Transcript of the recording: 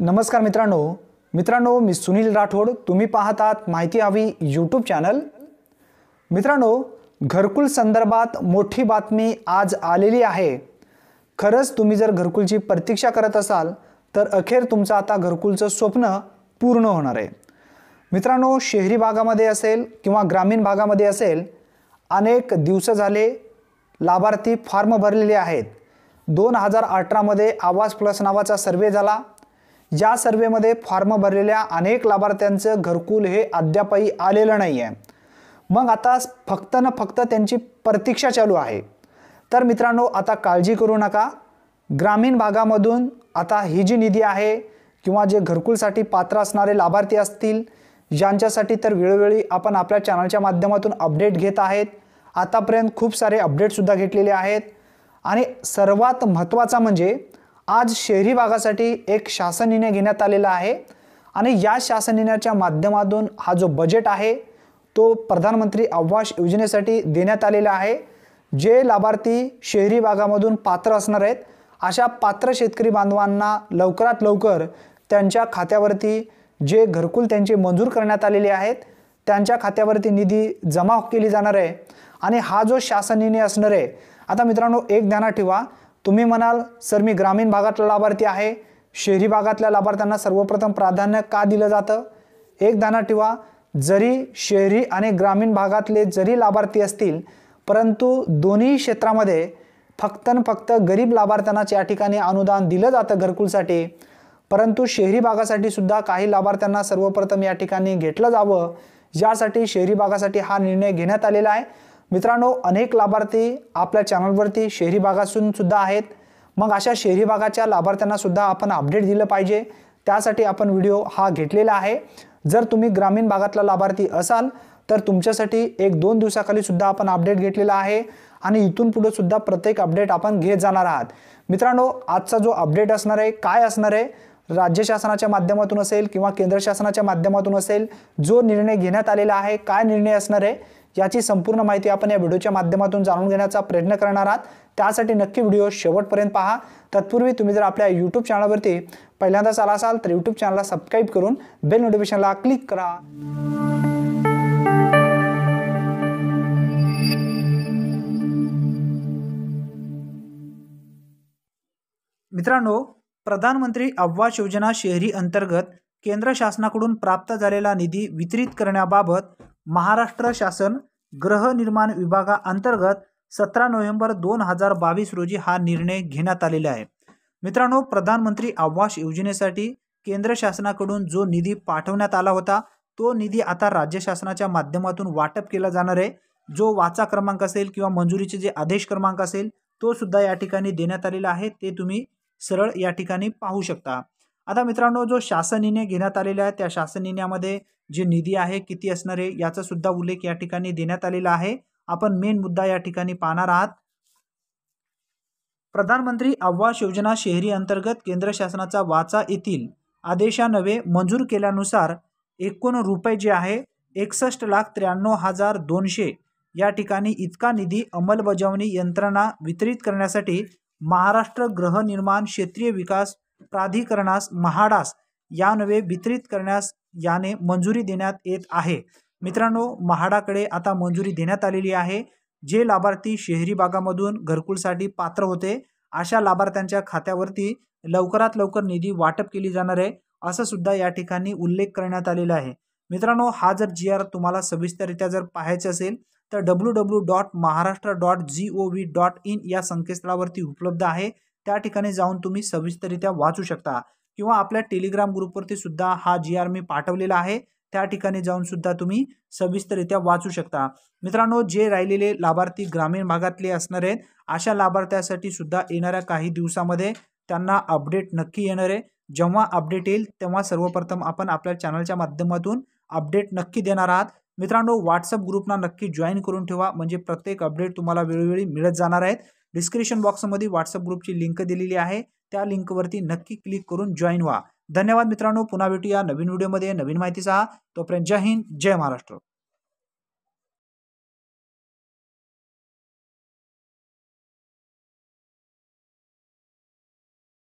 नमस्कार मित्रांनो मी सुनील राठोड। तुम्ही पाहतात माहिती हवी यूट्यूब चॅनल। मित्रांनो, घरकुल संदर्भात मोठी बातमी आज आलेली आहे। खरंच तुम्ही जर घरकुलची प्रतीक्षा करत असाल तर अखेर तुमचं आता घरकुलचं स्वप्न पूर्ण होणार आहे। मित्रांनो, शहरी भागामध्ये असेल किंवा ग्रामीण भागामध्ये असेल, अनेक दिवस झाले लाभार्थी फॉर्म भरलेले आहेत। 2018 मध्ये आवाज प्लस नावाचा सर्वे झाला। या सर्वेमध्ये फॉर्म भरलेल्या अनेक लाभार्थ्यांचं घरकुल हे अद्यापही आलेलं नाही आहे। मग आता फक्त त्यांची प्रतीक्षा चालू आहे। तर मित्रांनो, आता काळजी करू नका। ग्रामीण भागामधून आता ही जी निधी आहे किंवा जे घरकुलसाठी पात्र असणारे लाभार्थी असतील, ज्यांच्यासाठी तर वेळोवेळी आपण आपल्या चॅनलच्या माध्यमातून अपडेट घेत आहेत। आतापर्यंत खूप सारे अपडेट सुद्धा घेतलेले आहेत आणि सर्वात महत्त्वाचा म्हणजे आज शहरी भागासाठी एक शासन निर्णय घेण्यात आलेला आहे आणि या शासन निर्णयाच्या माध्यमातून हा जो बजेट आहे तो प्रधानमंत्री आवास योजनेसाठी देण्यात आलेला आहे। जे लाभार्थी शहरी भागामधून पात्र असणार आहेत, अशा पात्र शेतकरी बांधवांना लवकरात लवकर त्यांच्या खात्यावरती जे घरकुल त्यांचे मंजूर करण्यात आलेले आहेत त्यांच्या खात्यावरती निधी जमा केली जाणार आहे आणि हा जो शासन निर्णय असणार आहे। आता मित्रांनो, एक ध्यानात ठेवा, तुम्ही म्हणाल सर मी ग्रामीण भागातला लाभार्थी आहे, शहरी भागातल्या लाभार्थ्यांना सर्वप्रथम प्राधान्य का दिलं जातं? एक ध्यानात ठेवा, जरी शहरी आणि ग्रामीण भागातले जरी लाभार्थी असतील, परंतु दोन्ही क्षेत्रामध्ये फक्त गरीब लाभार्थ्यांनाच या ठिकाणी अनुदान दिलं जातं घरकुलसाठी। परंतु शहरी भागासाठी सुद्धा काही लाभार्थ्यांना सर्वप्रथम या ठिकाणी घेतलं जावं, यासाठी शहरी भागासाठी हा निर्णय घेण्यात आलेला आहे। मित्रांनो, अनेक लाभार्थी आपल्या चॅनलवरती शहरी भागातून सुद्धा आहेत। मग अशा शहरी भागाच्या लाभार्थ्यांना सुद्धा आपण अपडेट दिलं पाहिजे, त्यासाठी आपण व्हिडिओ हा घेतलेला आहे। जर तुम्ही ग्रामीण भागातला लाभार्थी असाल तर तुमच्यासाठी 1-2 दिवसाखाली सुद्धा आपण अपडेट घेतलेला आहे आणि इथून पुढे सुद्धा प्रत्येक अपडेट आपण घेत जाणार आहात। मित्रांनो, आजचा जो अपडेट असणार आहे काय असणार आहे, राज्य शासनाच्या माध्यमातून असेल किंवा केंद्र शासनाच्या माध्यमातून असेल, जो निर्णय घेण्यात आलेला आहे काय निर्णय असणार आहे याची संपूर्ण माहिती आपण या व्हिडिओच्या माध्यमातून जाणून घेण्याचा प्रयत्न करणार आहात। त्यासाठी नक्की व्हिडिओ शेवटपर्यंत पहा। तत्पूर्वी तुम्ही जर आपल्या YouTube चॅनलवरती पहिल्यांदाच आला असाल तर YouTube चॅनलला सबस्क्राइब करून बेल नोटिफिकेशनला क्लिक करा। मित्रांनो, प्रधानमंत्री आवास योजना शहरी अंतर्गत केंद्र शासनाकडून प्राप्त झालेला निधी वितरित करण्याबाबत महाराष्ट्र शासन गृहनिर्माण विभागाअंतर्गत 17 नोव्हेंबर 2022 रोजी हा निर्णय घेण्यात आलेला आहे। मित्रांनो, प्रधानमंत्री आवास योजनेसाठी केंद्र शासनाकडून जो निधी पाठवण्यात आला होता तो निधी आता राज्य शासनाच्या माध्यमातून वाटप केला जाणार आहे। जो वाचा क्रमांक असेल किंवा मंजुरीचे जे आदेश क्रमांक असेल तो सुद्धा या ठिकाणी देण्यात आलेला आहे, ते तुम्ही सरळ या ठिकाणी पाहू शकता। आता मित्रांनो, जो शासन निर्णय घेण्यात आलेला आहे त्या शासन निर्णयामध्ये जे निधी आहे किती असणार आहे याचा सुद्धा उल्लेख या ठिकाणी देण्यात आलेला आहे। आपण मेन मुद्दा या ठिकाणी पाहणार आहात। प्रधानमंत्री आवास योजना शहरी अंतर्गत केंद्र शासनाचा वाचा येथील आदेशान्वये मंजूर केल्यानुसार एकूण रुपये जे आहे 61,93,200 या ठिकाणी इतका निधी अंमलबजावणी यंत्रणा वितरित करण्यासाठी महाराष्ट्र गृहनिर्माण क्षेत्रीय विकास प्राधिकरणास म्हाडास यान्वये वितरित करण्यास याने मंजुरी देण्यात येत आहे। मित्रांनो, म्हाडाकडे आता मंजुरी देण्यात आलेली आहे। जे लाभार्थी शहरी भागामधून घरकुलसाठी पात्र होते अशा लाभार्थ्यांच्या खात्यावरती लवकरात लवकर निधी वाटप केली जाणार आहे, असं सुद्धा या ठिकाणी उल्लेख करण्यात आलेला आहे। मित्रांनो, हा जर GR तुम्हाला सविस्तररित्या जर पाहायचं असेल तर www.maharashtra.gov.in या संकेतस्थळावरती उपलब्ध आहे। त्या ठिकाणी जाऊन तुम्ही सविस्तररित्या वाचू शकता किंवा आपल्या टेलिग्राम ग्रुपवरती सुद्धा हा GR मी पाठवलेला आहे, त्या ठिकाणी जाऊन सुद्धा तुम्ही सविस्तररित्या वाचू शकता। मित्रांनो, जे राहिलेले लाभार्थी ग्रामीण भागातले असणार आहेत अशा लाभार्थ्यांसाठी सुद्धा येणाऱ्या काही दिवसामध्ये त्यांना अपडेट नक्की येणार आहे। जेव्हा अपडेट येईल तेव्हा सर्वप्रथम आपण आपल्या चॅनलच्या माध्यमातून अपडेट नक्की देणार आहात। मित्रांनो, व्हॉट्सअप ग्रुपना नक्की जॉईन करून ठेवा, म्हणजे प्रत्येक अपडेट तुम्हाला वेळोवेळी मिळत जाणार आहेत। डिस्क्रिप्शन बॉक्समध्ये व्हॉट्सअप ग्रुपची लिंक दिलेली आहे, त्या लिंकवरती नक्की क्लिक करून जॉईन व्हा। धन्यवाद मित्रांनो, पुन्हा भेटूया नवीन व्हिडिओमध्ये नवीन माहितीसह। तोपर्यंत जय हिंद, जय महाराष्ट्र।